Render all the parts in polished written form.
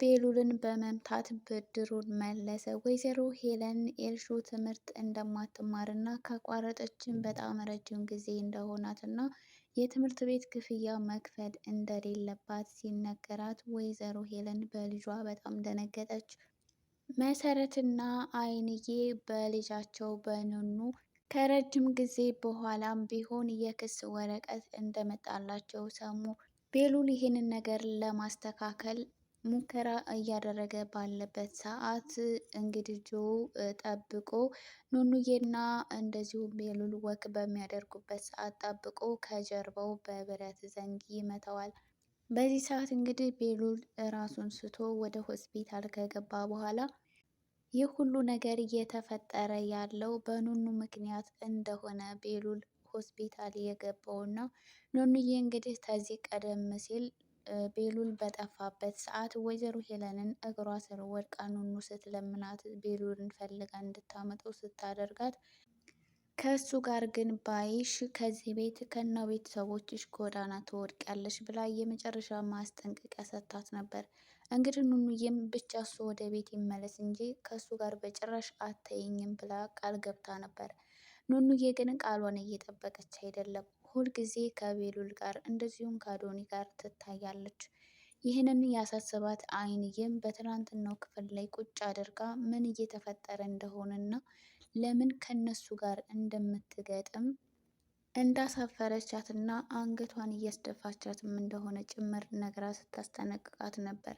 ቤሉልን በመምታት ብድሩን መለሰ። ወይዘሮ ሄለን ኤልሹ ትምህርት እንደማትማርና ካቋረጠችን በጣም ረጅም ጊዜ እንደሆናትና የትምህርት ቤት ክፍያ መክፈል እንደሌለባት ሲነገራት ወይዘሮ ሄለን በልጇ በጣም ደነገጠች። መሰረትና አይንዬ በልጃቸው በኑኑ ከረጅም ጊዜ በኋላም ቢሆን የክስ ወረቀት እንደመጣላቸው ሰሙ። ቤሉል ይህንን ነገር ለማስተካከል ሙከራ እያደረገ ባለበት ሰዓት እንግዲህ ጆ ጠብቆ ኑኑዬና እንደዚሁም ቤሉል ወክ በሚያደርጉበት ሰዓት ጠብቆ ከጀርባው በብረት ዘንግ ይመተዋል። በዚህ ሰዓት እንግዲህ ቤሉል ራሱን ስቶ ወደ ሆስፒታል ከገባ በኋላ ይህ ሁሉ ነገር እየተፈጠረ ያለው በኑኑ ምክንያት እንደሆነ ቤሉል ሆስፒታል የገባውና ኑኑዬ እንግዲህ ከዚህ ቀደም ሲል ቤሉል በጠፋበት ሰዓት ወይዘሮ ሄለንን እግሯ ስር ወድቃ ኑኑ ስትለምናት ቤሉልን ፈልጋ እንድታመጠው ስታደርጋት ከሱ ጋር ግን ባይሽ ከዚህ ቤት ከነ ቤተሰቦችሽ ጎዳና ትወድቂያለሽ ብላ የመጨረሻ ማስጠንቀቂያ ሰጥታት ነበር። እንግዲህ ኑኑዬም ብቻ እሱ ወደ ቤት ይመለስ እንጂ ከሱ ጋር በጭራሽ አተይኝም ብላ ቃል ገብታ ነበር። ኑኑዬ ግን ቃሏን እየጠበቀች አይደለም። ሁልጊዜ ከቤሉል ጋር እንደዚሁም ከአዶኒ ጋር ትታያለች። ይህንን ያሳሰባት አይንዬም በትናንትናው ክፍል ላይ ቁጭ አድርጋ ምን እየተፈጠረ እንደሆነና ለምን ከነሱ ጋር እንደምትገጥም እንዳሳፈረቻትና አንገቷን እያስደፋቻትም እንደሆነ ጭምር ነግራ ስታስጠነቅቃት ነበር።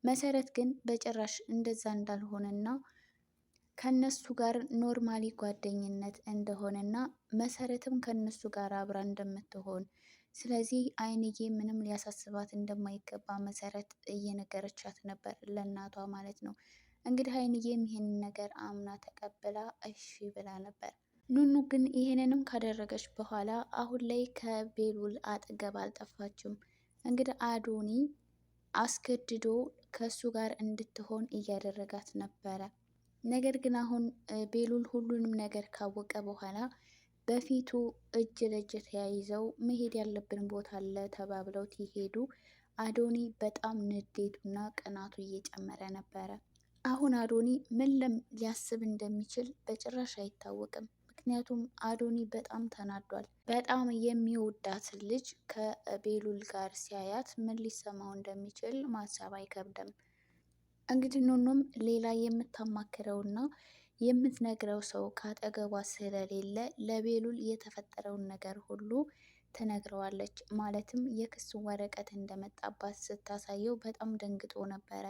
መሰረት ግን በጭራሽ እንደዛ እንዳልሆነና ከነሱ ጋር ኖርማሊ ጓደኝነት እንደሆነና መሰረትም ከነሱ ጋር አብራ እንደምትሆን ስለዚህ አይንዬ ምንም ሊያሳስባት እንደማይገባ መሰረት እየነገረቻት ነበር፣ ለእናቷ ማለት ነው። እንግዲህ አይንዬም ይሄንን ነገር አምና ተቀብላ እሺ ብላ ነበር። ኑኑ ግን ይሄንንም ካደረገች በኋላ አሁን ላይ ከቤሉል አጠገብ አልጠፋችም። እንግዲህ አዶኒ አስገድዶ ከሱ ጋር እንድትሆን እያደረጋት ነበረ። ነገር ግን አሁን ቤሉል ሁሉንም ነገር ካወቀ በኋላ በፊቱ እጅ ለእጅ ተያይዘው መሄድ ያለብን ቦታ አለ ተባብለው ሲሄዱ አዶኒ በጣም ንዴቱና ቅናቱ እየጨመረ ነበረ። አሁን አዶኒ ምን ሊያስብ እንደሚችል በጭራሽ አይታወቅም። ምክንያቱም አዶኒ በጣም ተናዷል። በጣም የሚወዳት ልጅ ከቤሉል ጋር ሲያያት ምን ሊሰማው እንደሚችል ማሰብ አይከብድም። እንግዲህ ኑኑም ሌላ የምታማክረውና የምትነግረው ሰው ካጠገቧ ስለሌለ ለቤሉል የተፈጠረውን ነገር ሁሉ ትነግረዋለች። ማለትም የክስ ወረቀት እንደመጣባት ስታሳየው በጣም ደንግጦ ነበረ።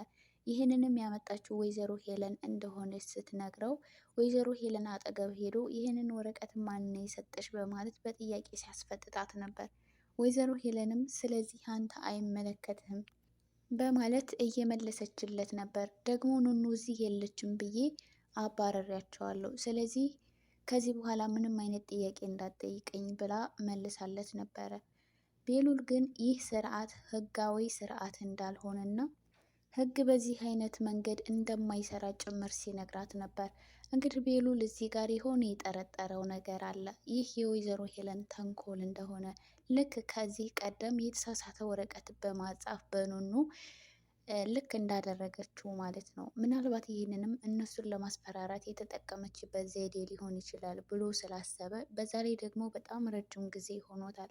ይህንንም ያመጣችው ወይዘሮ ሄለን እንደሆነች ስትነግረው ወይዘሮ ሄለን አጠገብ ሄዶ ይህንን ወረቀት ማን ነው የሰጠሽ በማለት በጥያቄ ሲያስፈጥጣት ነበር። ወይዘሮ ሄለንም ስለዚህ አንተ አይመለከትህም በማለት እየመለሰችለት ነበር። ደግሞ ኑኑ እዚህ የለችም ብዬ አባረሪያቸዋለሁ። ስለዚህ ከዚህ በኋላ ምንም አይነት ጥያቄ እንዳትጠይቀኝ ብላ መልሳለት ነበረ። ቤሉል ግን ይህ ስርዓት ህጋዊ ስርዓት እንዳልሆነና ህግ በዚህ አይነት መንገድ እንደማይሰራ ጭምር ሲነግራት ነበር። እንግዲህ ቤሉል እዚህ ጋር የሆነ የጠረጠረው ነገር አለ። ይህ የወይዘሮ ሄለን ተንኮል እንደሆነ ልክ ከዚህ ቀደም የተሳሳተ ወረቀት በማጻፍ በኑኑ ልክ እንዳደረገችው ማለት ነው። ምናልባት ይህንንም እነሱን ለማስፈራራት የተጠቀመችበት ዘዴ ሊሆን ይችላል ብሎ ስላሰበ በዛ ላይ ደግሞ በጣም ረጅም ጊዜ ሆኖታል።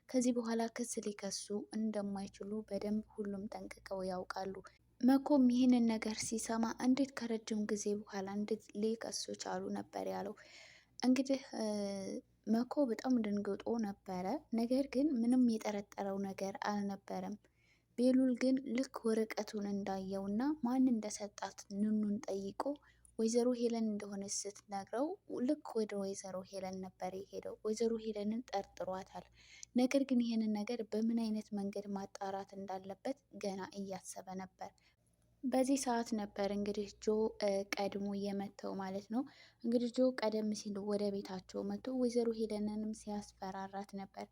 ከዚህ በኋላ ክስ ሊከሱ እንደማይችሉ በደንብ ሁሉም ጠንቅቀው ያውቃሉ። መኮም ይህንን ነገር ሲሰማ እንዴት ከረጅም ጊዜ በኋላ እንዴት ሊከሱ ቻሉ ነበር ያለው። እንግዲህ መኮ በጣም ደንግጦ ነበረ። ነገር ግን ምንም የጠረጠረው ነገር አልነበረም። ቤሉል ግን ልክ ወረቀቱን እንዳየውና ማን እንደሰጣት ኑኑን ጠይቆ ወይዘሮ ሄለን እንደሆነች ስትነግረው ልክ ወደ ወይዘሮ ሄለን ነበር የሄደው። ወይዘሮ ሄለንን ጠርጥሯታል። ነገር ግን ይህንን ነገር በምን አይነት መንገድ ማጣራት እንዳለበት ገና እያሰበ ነበር። በዚህ ሰዓት ነበር እንግዲህ ጆ ቀድሞ የመተው ማለት ነው። እንግዲህ ጆ ቀደም ሲል ወደ ቤታቸው መጥቶ ወይዘሮ ሄለንንም ሲያስፈራራት ነበር።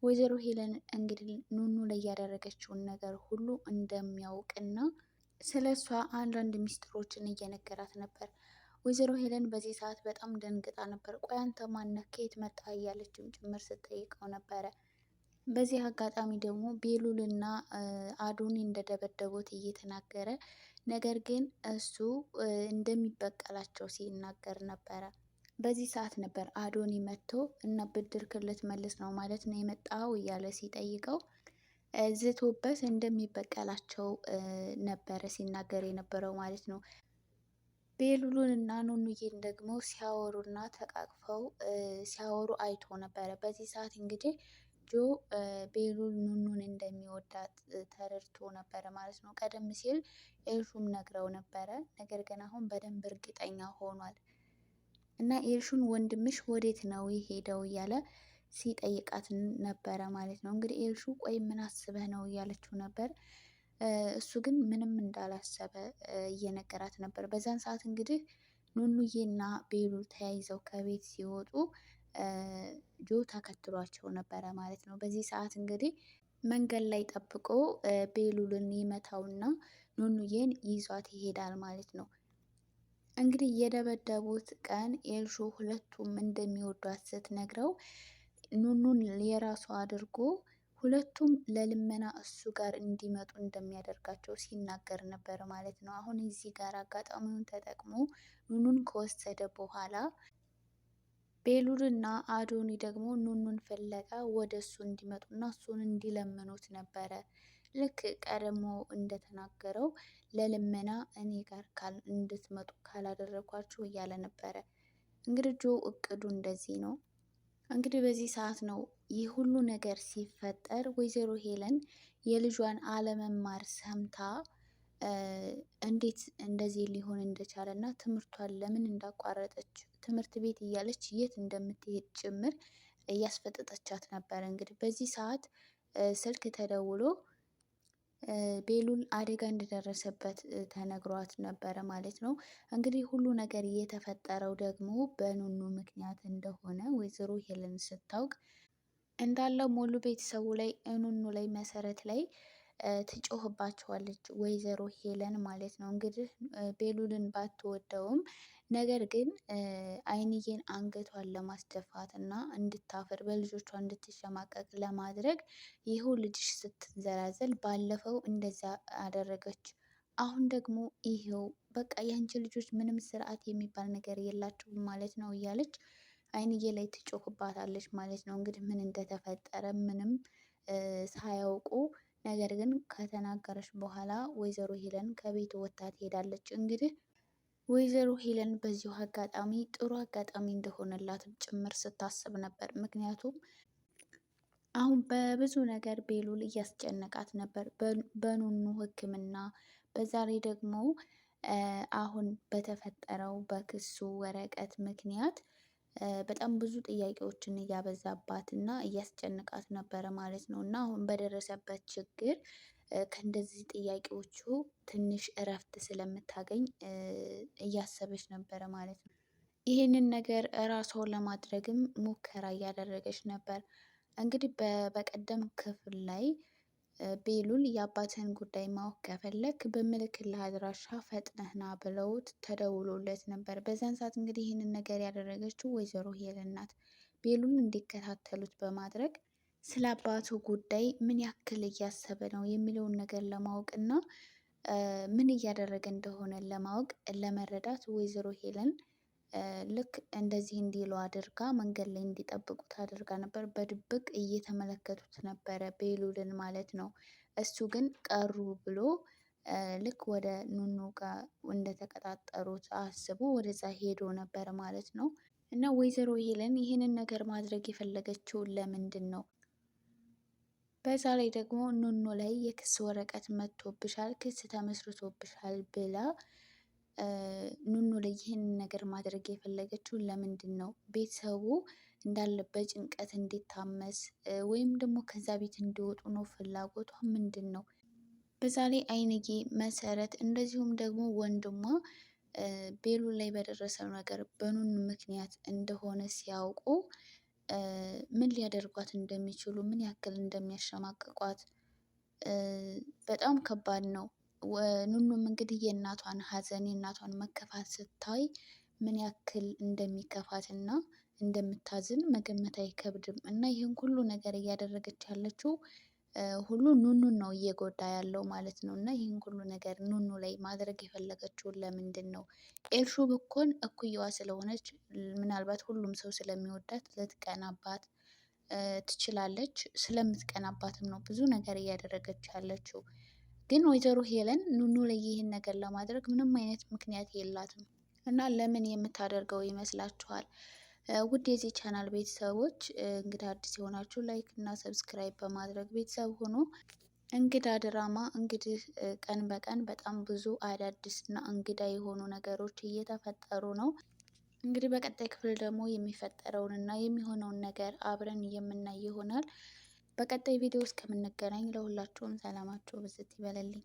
ወይዘሮ ሄለን እንግዲህ ኑኑ ላይ ያደረገችውን ነገር ሁሉ እንደሚያውቅና ስለ እሷ አንዳንድ ሚስጥሮችን እየነገራት ነበር። ወይዘሮ ሄለን በዚህ ሰዓት በጣም ደንግጣ ነበር። ቆይ አንተ ማነህ? ከየት መጣህ? እያለችም ጭምር ስትጠይቀው ነበረ። በዚህ አጋጣሚ ደግሞ ቤሉልና አዶኒ እንደደበደቡት እየተናገረ ነገር ግን እሱ እንደሚበቀላቸው ሲናገር ነበረ። በዚህ ሰዓት ነበር አዶኒ መጥቶ እና ብድር ክልት መልስ ነው ማለት ነው የመጣው እያለ ሲጠይቀው ዝቶበት እንደሚበቀላቸው ነበረ ሲናገር የነበረው ማለት ነው። ቤሉልን እና ኑኑዬን ደግሞ ሲያወሩና ተቃቅፈው ሲያወሩ አይቶ ነበረ። በዚህ ሰዓት እንግዲህ ጆ ቤሉል ኑኑን እንደሚወዳት ተረድቶ ነበረ ማለት ነው። ቀደም ሲል ኤልሹም ነግረው ነበረ፣ ነገር ግን አሁን በደንብ እርግጠኛ ሆኗል እና ኤልሹን ወንድምሽ ወዴት ነው የሄደው እያለ ሲጠይቃት ነበረ ማለት ነው። እንግዲህ ኤልሹ ቆይ ምን አስበህ ነው እያለችው ነበር። እሱ ግን ምንም እንዳላሰበ እየነገራት ነበር። በዛን ሰዓት እንግዲህ ኑኑዬና ቤሉል ተያይዘው ከቤት ሲወጡ ጆ ተከትሏቸው ነበረ ማለት ነው። በዚህ ሰዓት እንግዲህ መንገድ ላይ ጠብቆ ቤሉልን ይመታውና ኑኑዬን ይዟት ይሄዳል ማለት ነው። እንግዲህ የደበደቡት ቀን ኤልሹ ሁለቱም እንደሚወዷት ስትነግረው ኑኑን የራሱ አድርጎ ሁለቱም ለልመና እሱ ጋር እንዲመጡ እንደሚያደርጋቸው ሲናገር ነበር ማለት ነው። አሁን እዚህ ጋር አጋጣሚውን ተጠቅሞ ኑኑን ከወሰደ በኋላ ቤሉልና አዶኒ ደግሞ ኑኑን ፍለጋ ወደ እሱ እንዲመጡና እሱን እንዲለምኑት ነበረ። ልክ ቀድሞ እንደተናገረው ለልመና እኔ ጋር እንድትመጡ ካላደረኳችሁ እያለ ነበረ። እንግዲህ ጆ እቅዱ እንደዚህ ነው። እንግዲህ በዚህ ሰዓት ነው ይህ ሁሉ ነገር ሲፈጠር ወይዘሮ ሄለን የልጇን አለመማር ሰምታ እንዴት እንደዚህ ሊሆን እንደቻለ እና ትምህርቷን ለምን እንዳቋረጠች ትምህርት ቤት እያለች የት እንደምትሄድ ጭምር እያስፈጠጠቻት ነበረ። እንግዲህ በዚህ ሰዓት ስልክ ተደውሎ ቤሉል አደጋ እንደደረሰበት ተነግሯት ነበረ ማለት ነው። እንግዲህ ሁሉ ነገር የተፈጠረው ደግሞ በኑኑ ምክንያት እንደሆነ ወይዘሮ ሄለን ስታውቅ እንዳለ ሙሉ ቤተሰቡ ላይ ኑኑ ላይ መሰረት ላይ ትጮህባቸዋለች ወይዘሮ ሄለን ማለት ነው። እንግዲህ ቤሉልን ባትወደውም ነገር ግን አይንዬን አንገቷን ለማስደፋት እና እንድታፈር በልጆቿ እንድትሸማቀቅ ለማድረግ ይኸው ልጅሽ ስትንዘላዘል ባለፈው እንደዛ አደረገች። አሁን ደግሞ ይሄው በቃ ያንቺ ልጆች ምንም ስርዓት የሚባል ነገር የላቸውም ማለት ነው እያለች አይንዬ ላይ ትጮህባታለች ማለት ነው። እንግዲህ ምን እንደተፈጠረ ምንም ሳያውቁ ነገር ግን ከተናገረች በኋላ ወይዘሮ ሄለን ከቤት ወጥታ ትሄዳለች። እንግዲህ ወይዘሮ ሄለን በዚሁ አጋጣሚ ጥሩ አጋጣሚ እንደሆነላት ጭምር ስታስብ ነበር። ምክንያቱም አሁን በብዙ ነገር ቤሉል እያስጨነቃት ነበር፣ በኑኑ ሕክምና በዛ ላይ ደግሞ አሁን በተፈጠረው በክሱ ወረቀት ምክንያት በጣም ብዙ ጥያቄዎችን እያበዛባት እና እያስጨነቃት ነበረ ማለት ነው። እና አሁን በደረሰበት ችግር ከእንደዚህ ጥያቄዎቹ ትንሽ እረፍት ስለምታገኝ እያሰበች ነበረ ማለት ነው። ይህንን ነገር እራሷን ለማድረግም ሙከራ እያደረገች ነበር። እንግዲህ በቀደም ክፍል ላይ ቤሉል የአባትህን ጉዳይ ማወቅ ከፈለክ በምልክልህ አድራሻ ፈጥነህ ና ብለውት ተደውሎለት ነበር። በዛን ሰዓት እንግዲህ ይህንን ነገር ያደረገችው ወይዘሮ ሄለን ናት። ቤሉል እንዲከታተሉት በማድረግ ስለ አባቱ ጉዳይ ምን ያክል እያሰበ ነው የሚለውን ነገር ለማወቅ እና ምን እያደረገ እንደሆነ ለማወቅ ለመረዳት ወይዘሮ ሄለን ልክ እንደዚህ እንዲሉ አድርጋ መንገድ ላይ እንዲጠብቁት አድርጋ ነበር። በድብቅ እየተመለከቱት ነበረ ቤሉልን ማለት ነው። እሱ ግን ቀሩ ብሎ ልክ ወደ ኑኑ ጋር እንደተቀጣጠሩት አስቦ ወደዛ ሄዶ ነበር ማለት ነው። እና ወይዘሮ ሄለን ይህንን ነገር ማድረግ የፈለገችው ለምንድን ነው? በዛ ላይ ደግሞ ኑኑ ላይ የክስ ወረቀት መጥቶብሻል፣ ክስ ተመስርቶብሻል ብላ ኑኑ ላይ ይህንን ነገር ማድረግ የፈለገችው ለምንድን ነው? ቤተሰቡ እንዳለ በጭንቀት እንዲታመስ ወይም ደግሞ ከዛ ቤት እንዲወጡ ነው ፍላጎቷ ምንድን ነው? በዛ ላይ አይንዬ መሰረት እንደዚሁም ደግሞ ወንድሟ ቤሉል ላይ በደረሰው ነገር በኑኑ ምክንያት እንደሆነ ሲያውቁ ምን ሊያደርጓት እንደሚችሉ ምን ያክል እንደሚያሸማቅቋት በጣም ከባድ ነው። ኑኑም እንግዲህ የእናቷን ሐዘን የእናቷን መከፋት ስታይ ምን ያክል እንደሚከፋት እና እንደምታዝን መገመት አይከብድም። እና ይህን ሁሉ ነገር እያደረገች ያለችው ሁሉ ኑኑን ነው እየጎዳ ያለው ማለት ነው። እና ይህን ሁሉ ነገር ኑኑ ላይ ማድረግ የፈለገችውን ለምንድን ነው? ኤልሹ ብኮን እኩያዋ ስለሆነች ምናልባት ሁሉም ሰው ስለሚወዳት ልትቀናባት ትችላለች። ስለምትቀናባትም ነው ብዙ ነገር እያደረገች ያለችው። ግን ወይዘሮ ሄለን ኑኑ ላይ ይህን ነገር ለማድረግ ምንም አይነት ምክንያት የላትም። እና ለምን የምታደርገው ይመስላችኋል? ውድ የዚህ ቻናል ቤተሰቦች እንግዲህ አዲስ የሆናችሁ ላይክ እና ሰብስክራይብ በማድረግ ቤተሰብ ሆኖ እንግዳ ድራማ እንግዲህ ቀን በቀን በጣም ብዙ አዳዲስ እና እንግዳ የሆኑ ነገሮች እየተፈጠሩ ነው። እንግዲህ በቀጣይ ክፍል ደግሞ የሚፈጠረውን እና የሚሆነውን ነገር አብረን የምናይ ይሆናል። በቀጣይ ቪዲዮ እስከምንገናኝ ለሁላችሁም ሰላማችሁ ብዝት ይበለልኝ።